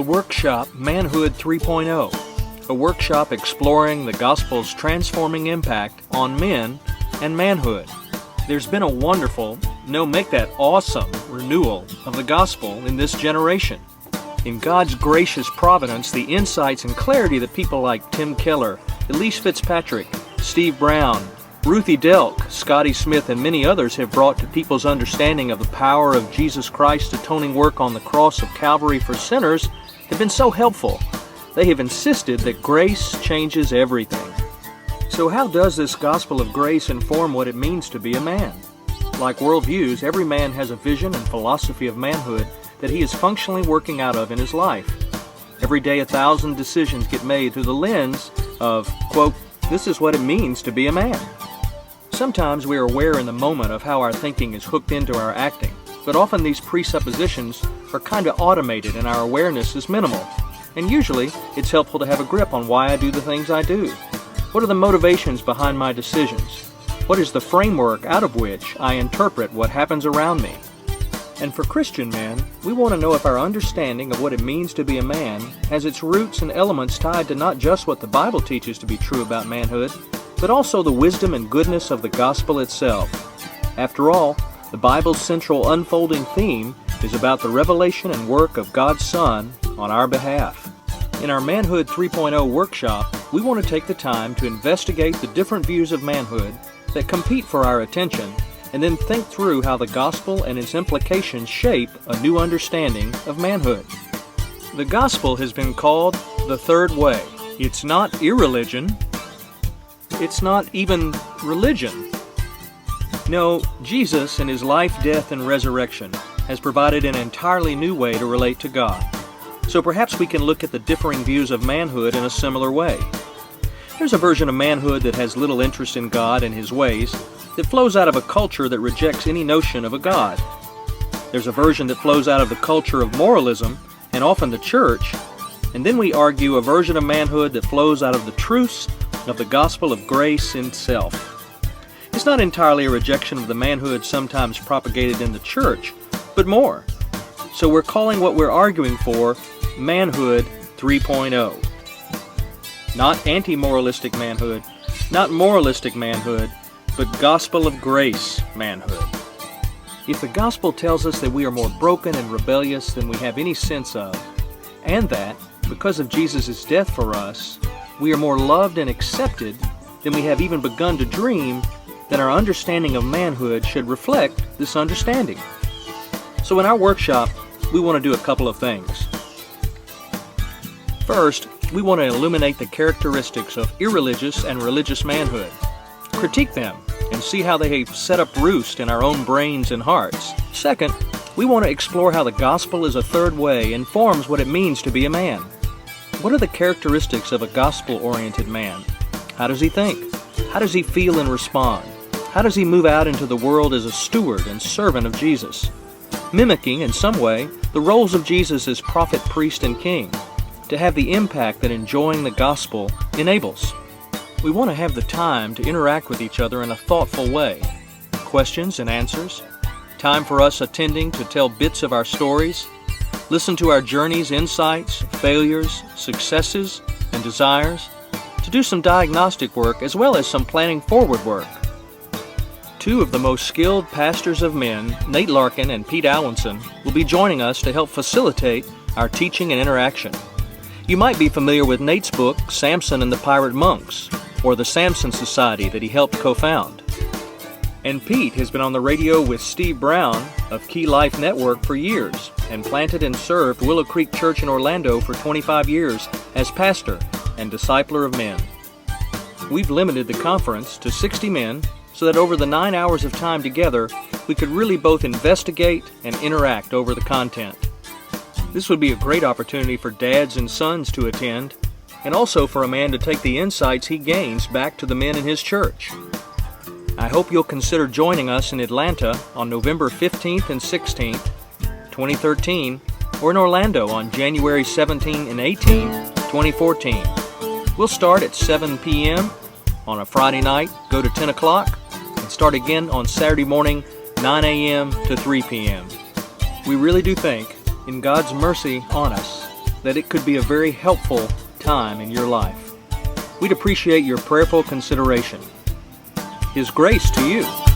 the workshop Manhood 3.0, a workshop exploring the gospel's transforming impact on men and manhood. There's been a wonderful, make that awesome, renewal of the gospel in this generation. In God's gracious providence, the insights and clarity that people like Tim Keller, Elise Fitzpatrick, Steve Brown, Ruthie Delk, Scotty Smith, and many others have brought to people's understanding of the power of Jesus Christ's atoning work on the cross of Calvary for sinners have been so helpful. They have insisted that grace changes everything. So how does this gospel of grace inform what it means to be a man? Like worldviews, every man has a vision and philosophy of manhood that he is functionally working out of in his life. Every day 1,000 decisions get made through the lens of, quote, this is what it means to be a man. Sometimes we are aware in the moment of how our thinking is hooked into our acting, but often these presuppositions are kind of automated and our awareness is minimal. And usually, it's helpful to have a grip on why I do the things I do. What are the motivations behind my decisions? What is the framework out of which I interpret what happens around me? And for Christian men, we want to know if our understanding of what it means to be a man has its roots and elements tied to not just what the Bible teaches to be true about manhood, but also the wisdom and goodness of the gospel itself. After all, the Bible's central unfolding theme is about the revelation and work of God's Son on our behalf. In our Manhood 3.0 workshop, we want to take the time to investigate the different views of manhood that compete for our attention, and then think through how the gospel and its implications shape a new understanding of manhood. The gospel has been called the third way. It's not irreligion. It's not even religion. No, Jesus in his life, death, and resurrection has provided an entirely new way to relate to God. So perhaps we can look at the differing views of manhood in a similar way. There's a version of manhood that has little interest in God and his ways, that flows out of a culture that rejects any notion of a God. There's a version that flows out of the culture of moralism, and often the church, and then we argue a version of manhood that flows out of the truths of the gospel of grace itself. It's not entirely a rejection of the manhood sometimes propagated in the church, but more. So we're calling what we're arguing for Manhood 3.0. Not anti-moralistic manhood, not moralistic manhood, but gospel of grace manhood. If the gospel tells us that we are more broken and rebellious than we have any sense of, and that, because of Jesus' death for us, we are more loved and accepted than we have even begun to dream, then our understanding of manhood should reflect this understanding. So in our workshop, we want to do a couple of things. First, we want to illuminate the characteristics of irreligious and religious manhood, critique them, and see how they have set up roost in our own brains and hearts. Second, we want to explore how the gospel as a third way informs what it means to be a man. What are the characteristics of a gospel-oriented man? How does he think? How does he feel and respond? How does he move out into the world as a steward and servant of Jesus? Mimicking, in some way, the roles of Jesus as prophet, priest, and king, to have the impact that enjoying the gospel enables. We want to have the time to interact with each other in a thoughtful way. Questions and answers. Time for us attending to tell bits of our stories. Listen to our journeys, insights, failures, successes, and desires. To do some diagnostic work as well as some planning forward work. Two of the most skilled pastors of men, Nate Larkin and Pete Alwinson, will be joining us to help facilitate our teaching and interaction. You might be familiar with Nate's book, Samson and the Pirate Monks, or the Samson Society that he helped co-found. And Pete has been on the radio with Steve Brown of Key Life Network for years and planted and served Willow Creek Church in Orlando for 25 years as pastor and discipler of men. We've limited the conference to 60 men so that over the 9 hours of time together, we could really both investigate and interact over the content. This would be a great opportunity for dads and sons to attend, and also for a man to take the insights he gains back to the men in his church. I hope you'll consider joining us in Atlanta on November 15th and 16th, 2013, or in Orlando on January 17 and 18, 2014. We'll start at 7 p.m. on a Friday night, go to 10 o'clock, and start again on Saturday morning, 9 a.m. to 3 p.m. We really do think, in God's mercy on us, that it could be a very helpful time in your life. We'd appreciate your prayerful consideration. His grace to you.